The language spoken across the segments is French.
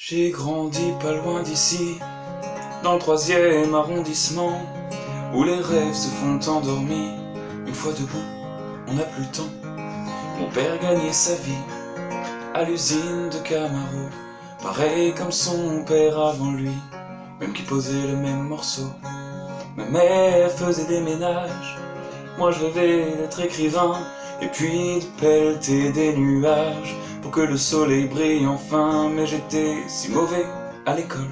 J'ai grandi pas loin d'ici, dans le 3e arrondissement, où les rêves se font endormis. Une fois debout, on n'a plus le temps. Mon père gagnait sa vie à l'usine de Camaro, pareil comme son père avant lui, même qui posait le même morceau. Ma mère faisait des ménages, moi je rêvais d'être écrivain, et puis de pelleter des nuages pour que le soleil brille enfin. Mais j'étais si mauvais à l'école,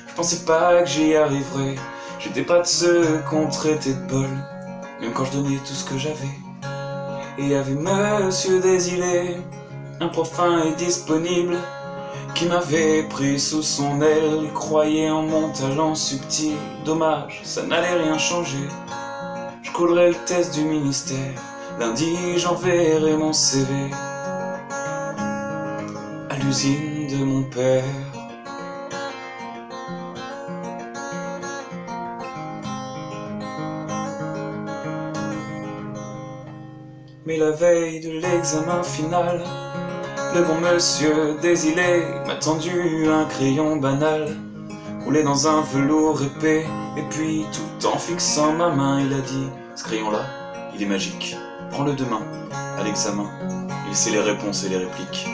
je pensais pas que j'y arriverais. J'étais pas de ceux qu'on traitait de bol, même quand je donnais tout ce que j'avais. Et y avait Monsieur Desilets, un prof fin et disponible, qui m'avait pris sous son aile. Il croyait en mon talent subtil. Dommage, ça n'allait rien changer. Je coulerais le test du ministère, lundi j'enverrai mon CV à l'usine de mon père. Mais la veille de l'examen final, le bon monsieur Desilets m'a tendu un crayon banal, roulé dans un velours épais, et puis tout en fixant ma main, il a dit: ce crayon-là, il est magique, prends-le demain, à l'examen, il sait les réponses et les répliques.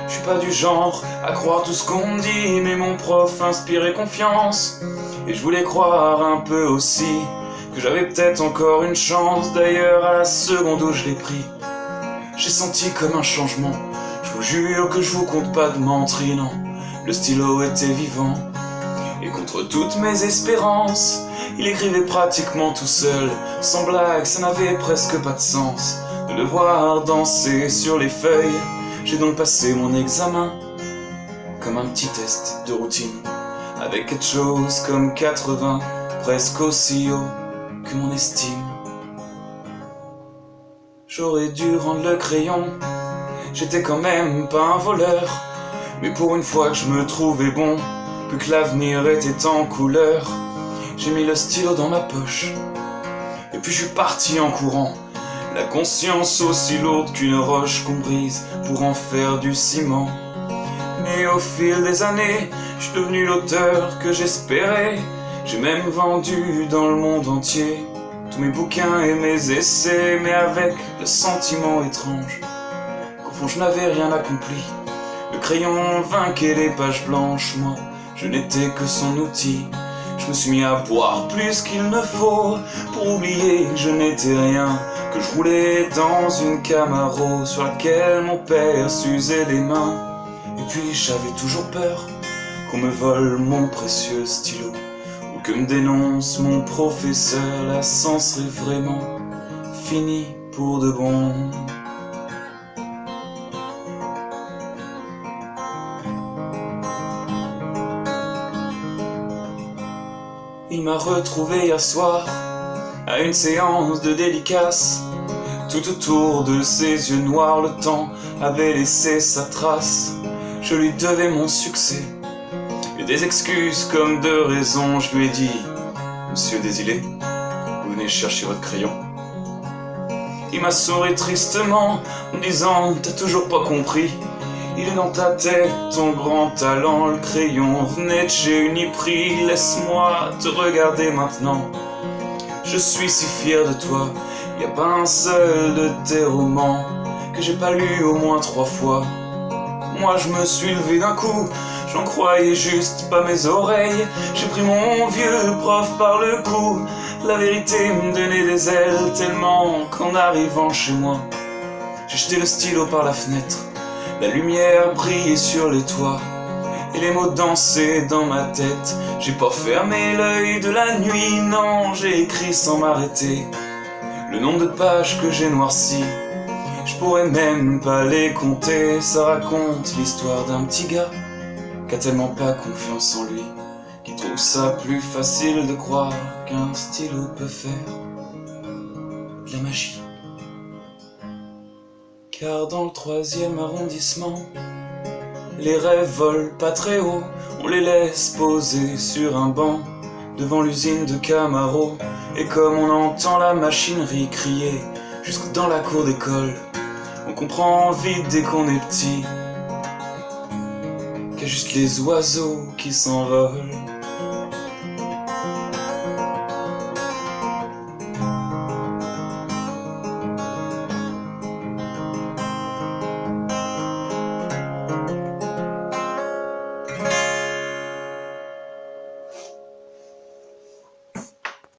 Je suis pas du genre à croire tout ce qu'on me dit, mais mon prof inspirait confiance, et je voulais croire un peu aussi que j'avais peut-être encore une chance. D'ailleurs, à la seconde où je l'ai pris, j'ai senti comme un changement. Je vous jure que je vous compte pas de menterie, non, le stylo était vivant. Et contre toutes mes espérances, il écrivait pratiquement tout seul. Sans blague, ça n'avait presque pas de sens de le voir danser sur les feuilles. J'ai donc passé mon examen comme un petit test de routine, avec quelque chose comme 80, presque aussi haut que mon estime. J'aurais dû rendre le crayon, j'étais quand même pas un voleur, mais pour une fois que je me trouvais bon, plus que l'avenir était en couleur, j'ai mis le stylo dans ma poche, et puis je suis parti en courant, la conscience aussi lourde qu'une roche qu'on brise pour en faire du ciment. Mais au fil des années, je suis devenu l'auteur que j'espérais. J'ai même vendu dans le monde entier tous mes bouquins et mes essais, mais avec le sentiment étrange qu'au fond je n'avais rien accompli. Le crayon vainquait les pages blanches, moi je n'étais que son outil. Je me suis mis à boire plus qu'il ne faut pour oublier que je n'étais rien, que je roulais dans une Camaro sur laquelle mon père s'usait les mains. Et puis j'avais toujours peur qu'on me vole mon précieux stylo, ou que me dénonce mon professeur. Là c'en serait vraiment fini pour de bon. Il m'a retrouvé hier soir à une séance de dédicace. Tout autour de ses yeux noirs, le temps avait laissé sa trace. Je lui devais mon succès et des excuses comme de raisons. Je lui ai dit: Monsieur Desilets, vous venez chercher votre crayon. Il m'a souri tristement en disant: t'as toujours pas compris, il est dans ta tête, ton grand talent. Le crayon venait de chez Uniprix. Laisse-moi te regarder maintenant, je suis si fier de toi. Y a pas un seul de tes romans que j'ai pas lu au moins 3 fois. Moi je me suis levé d'un coup, j'en croyais juste pas mes oreilles. J'ai pris mon vieux prof par le cou, la vérité me donnait des ailes tellement qu'en arrivant chez moi, j'ai jeté le stylo par la fenêtre. La lumière brillait sur les toits et les mots dansaient dans ma tête. J'ai pas fermé l'œil de la nuit, non, j'ai écrit sans m'arrêter le nombre de pages que j'ai noircies. Je pourrais même pas les compter. Ça raconte l'histoire d'un petit gars qui a tellement pas confiance en lui, qui trouve ça plus facile de croire qu'un stylo peut faire de la magie. Car dans le 3e arrondissement, les rêves volent pas très haut, on les laisse poser sur un banc devant l'usine de Camaro. Et comme on entend la machinerie crier jusque dans la cour d'école, on comprend vite dès qu'on est petit y a juste les oiseaux qui s'envolent.